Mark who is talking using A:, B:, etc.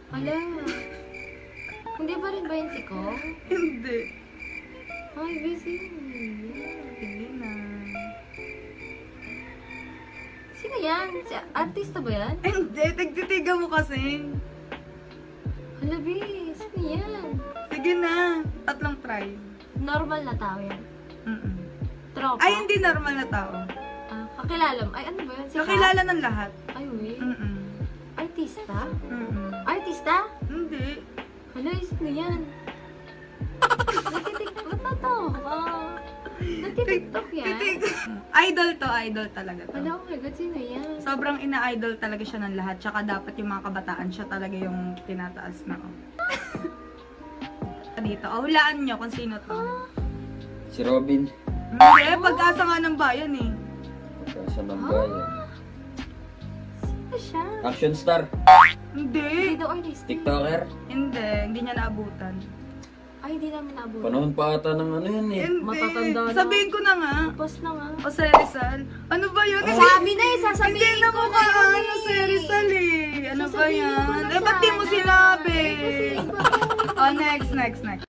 A: Ala. Hindi pa rin ba yun si Ko?
B: Hindi.
A: Ay, busy.
B: Sige na.
A: Sino yan? Artista ba yan?
B: Hindi, nagtitiga mo kasi.
A: Hala, bis. Sino yan?
B: Sige na. Tatlong try.
A: Normal na tao yan. Tropa?
B: Ay, hindi normal na tao.
A: Ah, kakilala mo. Ay, ano ba yun?
B: Kakilala ng lahat.
A: Ay, wait.
B: Mm-mm.
A: Artista?
B: Mm-mm.
A: Artista?
B: Hindi.
A: Hala, sino yan? Nagtitiktok. Ba't natawa? Nagtitiktok yan?
B: Idol to, idol talaga to.
A: Hala, oh my God, sino yan?
B: Sobrang ina-idol talaga siya ng lahat. Tsaka dapat yung mga kabataan siya talaga yung tinataas na. Dito, hulaan nyo kung sino to.
C: Si Robin.
B: Hindi, pag-asa nga ng bayan eh.
C: Pagkasa ng bayan.
A: Sino siya?
C: Action star.
B: Hindi.
A: Hindi daw artista.
C: TikToker.
B: Hindi niya naabutan.
A: Ay, hindi namin nabot.
C: Panahon pa ata ng ano yan eh.
B: Hindi.
A: Matatanda na.
B: Sabihin ko na nga.
A: Tapos na nga.
B: O si Rizal. Ano ba yun?
A: Sabi na eh,
B: Hindi
A: sasabihin
B: na
A: ko
B: mo
A: na
B: ka
A: yun
B: ano si Rizal eh. Ano ba
A: Sasabihin ko
B: yan?
A: na
B: Eh, ba't di mo
A: sana.
B: sinabi?
A: Eh, kasi iba.
B: Oh, next.